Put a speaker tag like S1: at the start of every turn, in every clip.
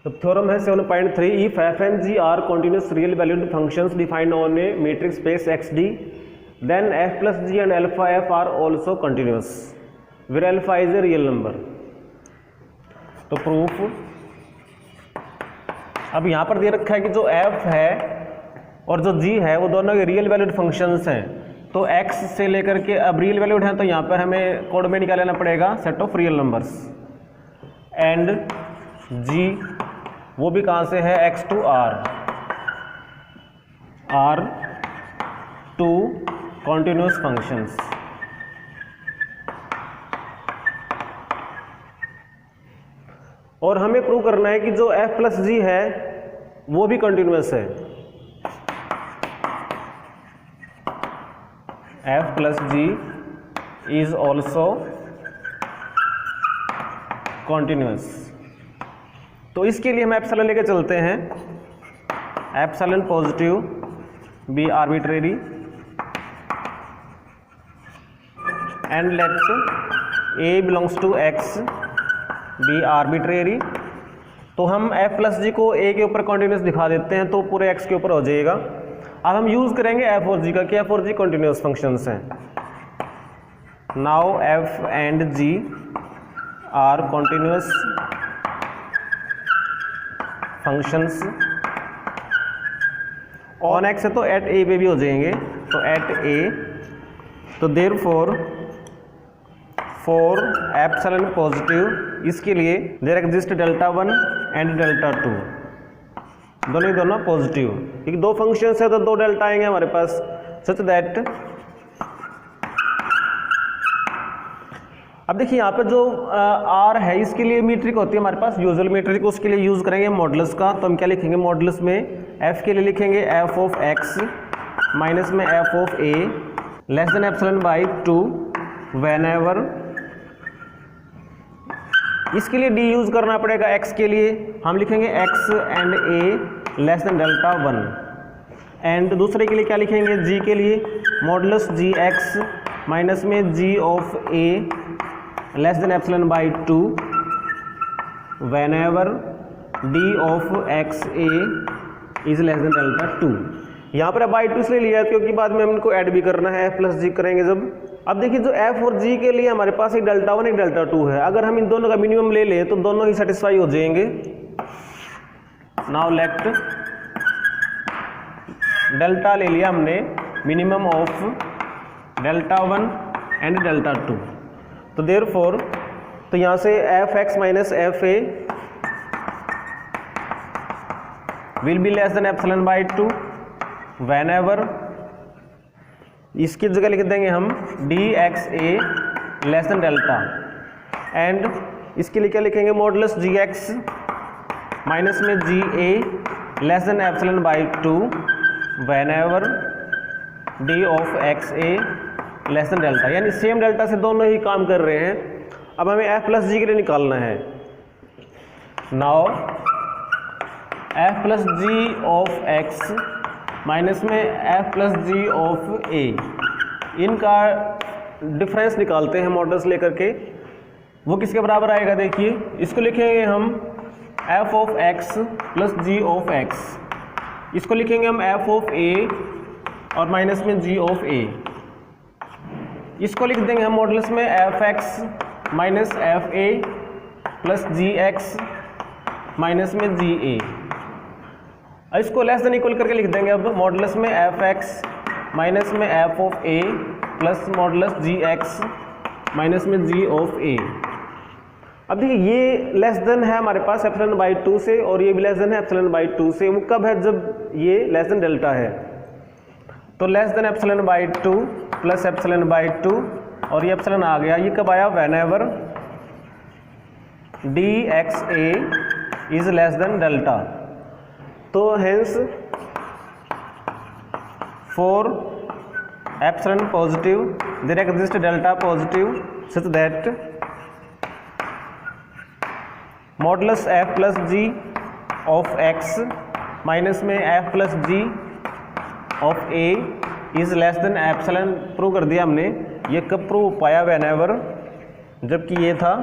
S1: तो थ्योरम है 7.3 if F and G are continuous real valued functions defined on a metric space X D then F plus G and alpha F are also continuous where alpha is a real number. तो proof अब यहाँ पर दे रखा है कि जो F है और जो जी है वो दोनों के रियल वैल्यूड फंक्शंस हैं। तो एक्स से लेकर के अब रियल वैल्यूड हैं तो यहाँ पर हमें कोड में निकाल लेना पड़ेगा set of real numbers and g वो भी कहाँ से है x to R to continuous functions. और हमें प्रूव करना है कि जो f प्लस जी है वो भी कंटिन्यूस है। f plus G is also continuous. तो इसके लिए हम एप्सिलॉन लेके चलते हैं। Epsilon positive be arbitrary and let A belongs to X be arbitrary. तो हम f प्लस जी को a के ऊपर कॉन्टिन्यूस दिखा देते हैं तो पूरे x के ऊपर हो जाएगा। अब हम यूज करेंगे f और g का कि f और g कॉन्टिन्यूस फंक्शंस हैं। Now f and g are continuous functions on x है तो एट a पे भी हो जाएंगे। तो एट a तो देयरफॉर फॉर एप्सिलॉन पॉजिटिव इसके लिए there exist delta 1 and delta 2 दोनों ही दोनों पॉजिटिव क्योंकि दो फंक्शंस है तो दो डेल्टा आएंगे हमारे पास सच दैट। अब देखिए यहाँ पे जो आर है इसके लिए मीट्रिक होती है हमारे पास यूजुअल मीट्रिक, उसके लिए यूज करेंगे मॉडुलस का। तो हम क्या लिखेंगे मॉडुलस में एफ के लिए लिखेंगे एफ ऑफ एक्स माइनस में F of a less than epsilon by 2 when ever. इसके लिए डी यूज करना पड़ेगा एक्स के लिए, हम लिखेंगे x and A less than delta 1। And दूसरे के लिए क्या लिखेंगे जी के लिए मॉडुलस जी एक्स माइनस में जी of a less than epsilon by 2 whenever d of x a is less than delta 2। यहाँ पर बाई 2 इसलिए लिया है क्योंकि बाद में हम इनको ऐड भी करना है एफ प्लस जी करेंगे जब। अब देखिए जो f और g के लिए हमारे पास एक डेल्टा 1 एक डेल्टा 2 है, अगर हम इन दोनों का मिनिमम ले लें तो दोनों ही सेटिस्फाई हो जाएंगे। नाउ लेट डेल्टा ले लिया हमने minimum of delta 1 and delta 2। तो देयरफॉर तो यहाँ से f x minus F a will be less than epsilon by 2 whenever. इसकी जगह लिख देंगे हम d x a less than delta and इसके लिए क्या लिखेंगे मॉडुलस जी एक्स माइनस में जी a less than epsilon by 2 whenever d of x a less than delta. यानी सेम डेल्टा से दोनों ही काम कर रहे हैं। अब हमें एफ प्लस जी के लिए निकालना है। Now F plus ji of x minus में F plus ji of A, इनका डिफरेंस निकालते हैं मॉडल्स लेकर के। वो किसके बराबर आएगा देखिए, इसको लिखेंगे हम F of X plus ji of X, इसको लिखेंगे हम एफ ऑफ ए और माइनस में जी ऑफ ए, इसको लिख देंगे हम मॉडल्स में F x minus F A plus G x minus में जी ए। इसको लेस देन इक्वल करके लिख देंगे अब मॉडुलस में एफ एक्स माइनस में F of A plus modulus ji x minus में जी ऑफ ए। अब देखिए ये लेस देन है हमारे पास एप्सिलॉन बाई 2 से और ये भी लेस देन है एप्सिलॉन बाई 2 से। वो कब है जब ये लेस देन डेल्टा है। तो less than epsilon by 2 plus epsilon by 2 और ये एप्सिलॉन आ गया, ये कब आया whenever d x a is less than delta. तो hence for epsilon positive there exist delta positive such that modulus f plus ji of x minus में F plus ji of a is less than epsilon. Prove कर दिया हमने। ये कब prove पाया when ever जबकि ये था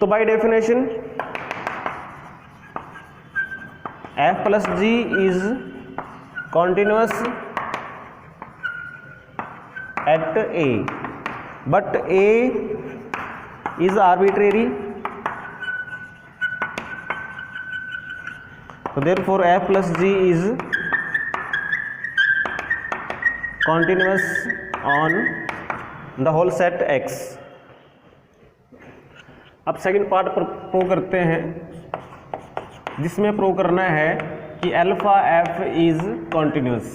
S1: तो by definition f plus G is continuous at a, but a is arbitrary, so therefore f plus g is continuous on the whole set x। अब सेकंड पार्ट पर प्रूव करते हैं, जिसमें प्रूव करना है कि अल्फा f इज कॉन्टिन्यूस।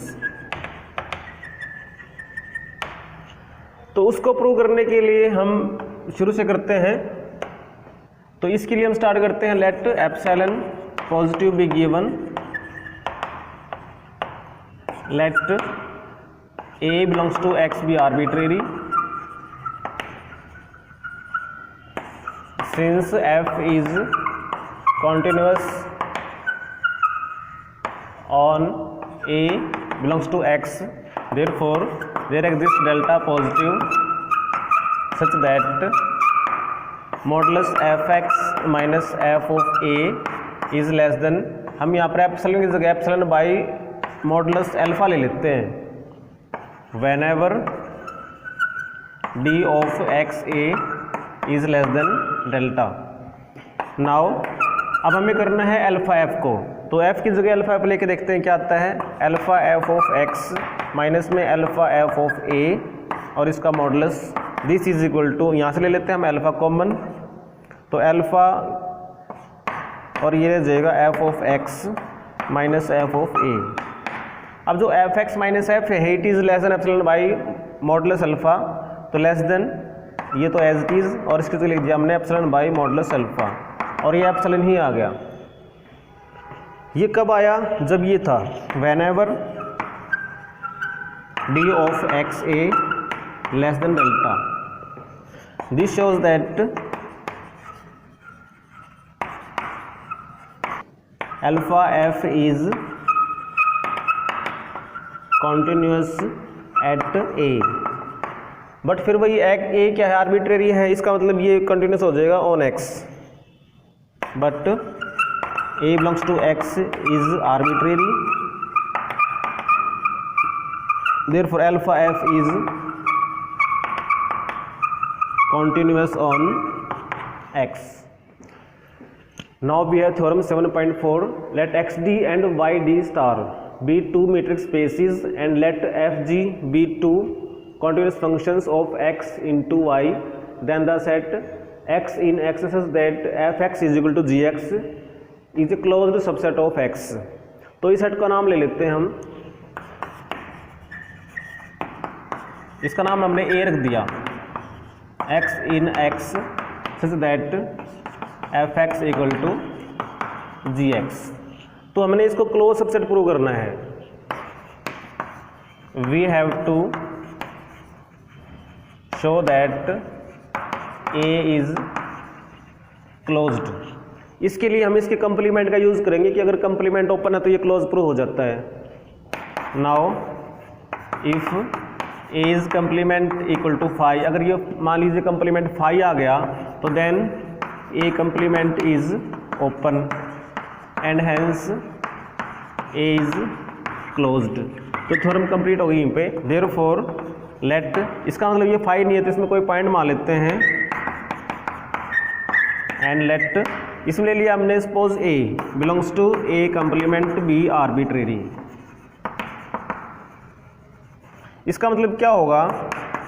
S1: तो उसको प्रूव करने के लिए हम शुरू से करते हैं। तो इसके लिए हम स्टार्ट करते हैं, let epsilon positive be given, let a belongs to x be arbitrary, since f is continuous on a belongs to x, therefore there exists delta positive such that modulus fx minus f of a is less than, हम यहाँ पर epsilon की जगह epsilon by modulus alpha ले लेते हैं, whenever d of x a is less than delta। now अब हमें करना है अल्फा f को, तो f की जगह अल्फा f लेके देखते हैं क्या आता है। Alpha f of x minus में अल्फा f ऑफ a और इसका modulus this is equal to, यहाँ से ले लेते हैं हम अल्फा कॉमन, तो अल्फा और ये रह जाएगा f of x minus f of a। अब जो एफ एक्स माइनस एफ है it is less than epsilon by modulus alpha, तो लेस देन ये तो एज इट इज़, और इसके तो लिख दिया हमने एप्सिलॉन बाई मॉडुलस अल्फा, और ये एप्सिलॉन ही आ गया। ये कब आया, जब ये था whenever D of x a less than delta. This shows that alpha F is continuous at A, but फिर वही ए क्या है, आर्बिट्रेरी है, इसका मतलब ये कंटिन्यूस हो जाएगा on X, but A belongs to X is arbitrary, therefore alpha F is continuous on X. Now we have theorem 7.4, let X D and Y D star be two metric spaces and let fg be two continuous functions of x into y, then the set x in x such that fx is equal to gx is a closed subset of x। तो इस set का नाम ले लेते हैं हम, इसका नाम हमने a रख दिया, x in x such that fx equal to gx। तो हमने इसको क्लोज सबसेट प्रूव करना है। We have to show that A is closed. इसके लिए हम इसके कंप्लीमेंट का यूज करेंगे कि अगर कंप्लीमेंट ओपन है तो ये क्लोज प्रूव हो जाता है। Now if A is complement equal to phi, अगर ये मान लीजिए कंप्लीमेंट फाई आ गया तो then A complement is open and hence A is closed. तो थ्योरम कंप्लीट हो गई यहीं पे। देयरफॉर लेट, इसका मतलब ये फाई नहीं है तो इसमें कोई पॉइंट मान लेते हैं, एंड लेट इसमें ले लिया हमने suppose A belongs to A complement be arbitrary. इसका मतलब क्या होगा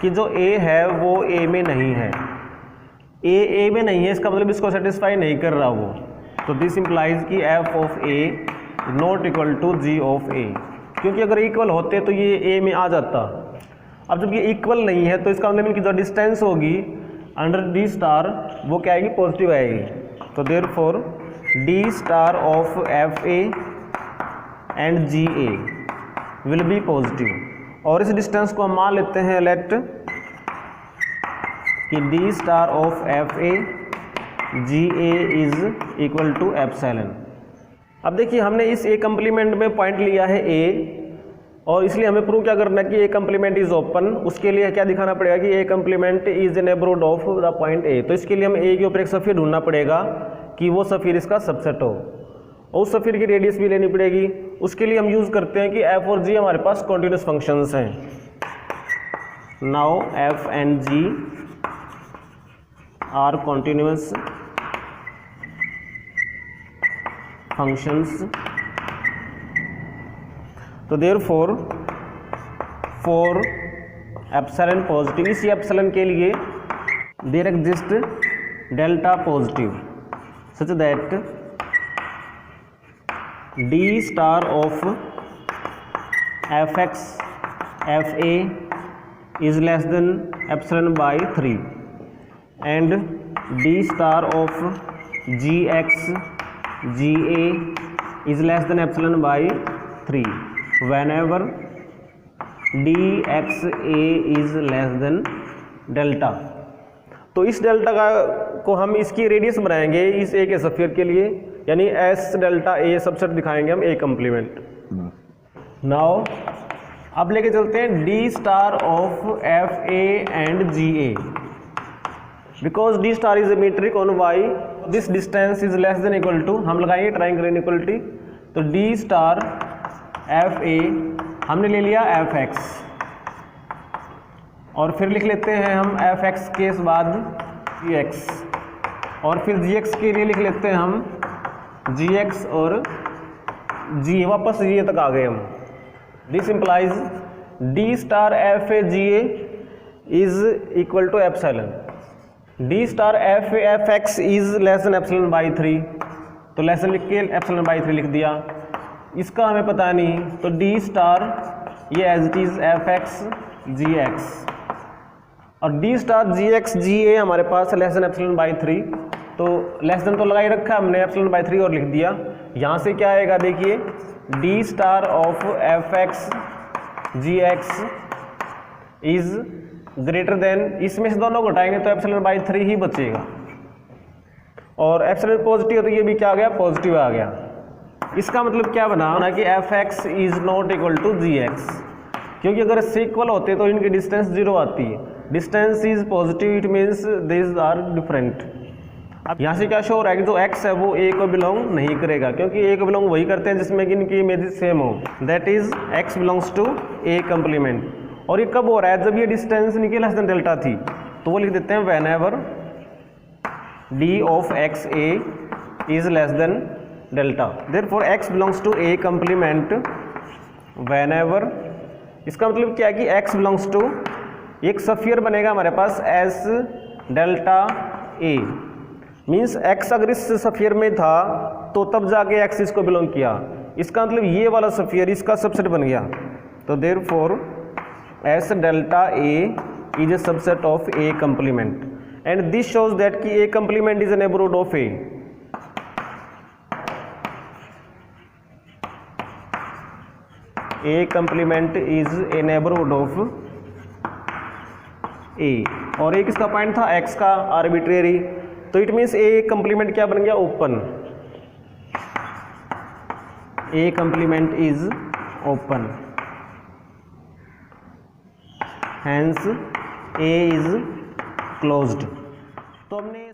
S1: कि जो ए है वो ए में नहीं है, ए में नहीं है, इसका मतलब इसको सेटिस्फाई नहीं कर रहा वो, तो दिस इंप्लाइज कि f of a not equal to g of a, क्योंकि अगर इक्वल होते तो ये ए में आ जाता। अब जब ये इक्वल नहीं है तो इसका मतलब इनकी जो डिस्टेंस होगी अंडर डी स्टार वो क्या आएगी, पॉजिटिव आएगी। तो therefore D star of F A and G A will be positive, और इस डिस्टेंस को हम मान लेते हैं लेट कि D star of F A G A is equal to epsilon. अब देखिए हमने इस ए कंप्लीमेंट में पॉइंट लिया है ए, और इसलिए हमें प्रूव क्या करना है कि ए कंप्लीमेंट इज ओपन। उसके लिए क्या दिखाना पड़ेगा कि A complement is a neighbourhood of the point a. तो इसके लिए हमें ए के ऊपर एक सफियर ढूंढना पड़ेगा कि वो सफियर इसका सबसेट हो, और उस सफियर की रेडियस भी लेनी पड़ेगी। उसके लिए हम यूज़ करते हैं कि एफ और जी हमारे पास कॉन्टिन्यूस फंक्शंस हैं। Now F and G are continuous functions. तो देयरफॉर फॉर एप्सिलॉन पॉजिटिव, इसी एप्सिलॉन के लिए there exist delta positive such that D star of F X F A is less than epsilon by 3 and D star of G X G A is less than epsilon by 3 whenever dxa is less than delta. तो इस delta को हम इसकी radius बनाएंगे इस ए के sphere के लिए, यानी एस डेल्टा ए सबसेट दिखाएंगे हम ए कंप्लीमेंट। नाउ अब लेके चलते हैं D star of F A and G A. Because D star is a metric on Y this distance is less than equal to, हम लगाएंगे ट्राइंगल इनइक्वलिटी। तो D star F A हमने ले लिया एफ एक्स, और फिर लिख लेते हैं हम एफ एक्स के बाद जी एक्स, और फिर जी एक्स के लिए लिख लेते हैं हम जी एक्स और जी, वापस जी तक आ गए हम। This implies D star F A G A is equal to epsilon D star F A F X is less than epsilon by 3। तो लेस देन लिख के एप्सिलॉन बाई 3 लिख दिया। इसका हमें पता नहीं, तो डी स्टार ये as it is F X G X, और D star G X G A हमारे पास लेस देन एप्सिलॉन बाई 3। तो लेस देन तो लगा ही रखा हमने, एप्सिलॉन बाई 3 और लिख दिया। यहाँ से क्या आएगा देखिए, D star of F X G X is greater than, इसमें से दोनों घटाएंगे तो एप्सिलॉन बाई 3 ही बचेगा, और एप्सिलॉन पॉजिटिव तो ये भी क्या आ गया, पॉजिटिव आ गया। इसका मतलब क्या बना कि F X is not equal to G X, क्योंकि अगर इससे इक्वल होते तो इनकी डिस्टेंस 0 आती है। Distance is positive, it means this are different. अब यहाँ से क्या शो हो रहा है कि जो x है वो a को बिलोंग नहीं करेगा, क्योंकि a को बिलोंग वही करते हैं जिसमें कि इनकी इमेजेस सेम हो, that is x belongs to a complement. और ये कब हो रहा है, जब ये डिस्टेंस इनकी लेस देन डेल्टा थी, तो वो लिख देते हैं whenever d of x a is less than delta. Therefore x belongs to a complement whenever, इसका मतलब क्या है कि x बिलोंग्स टू, एक सफियर बनेगा हमारे पास S delta a, means x अगर इस सफियर में था तो तब जाके x इसको बिलोंग किया। इसका मतलब ये वाला सफियर इसका सबसेट बन गया। तो therefore S delta a is a subset of a complement, and this shows that कि a complement is a neighbourhood of a। A complement is a neighbourhood of A, और A किसका point था, X का, arbitrary. तो it means A complement क्या बन गया, open. A complement is open, hence A is closed. तो हमने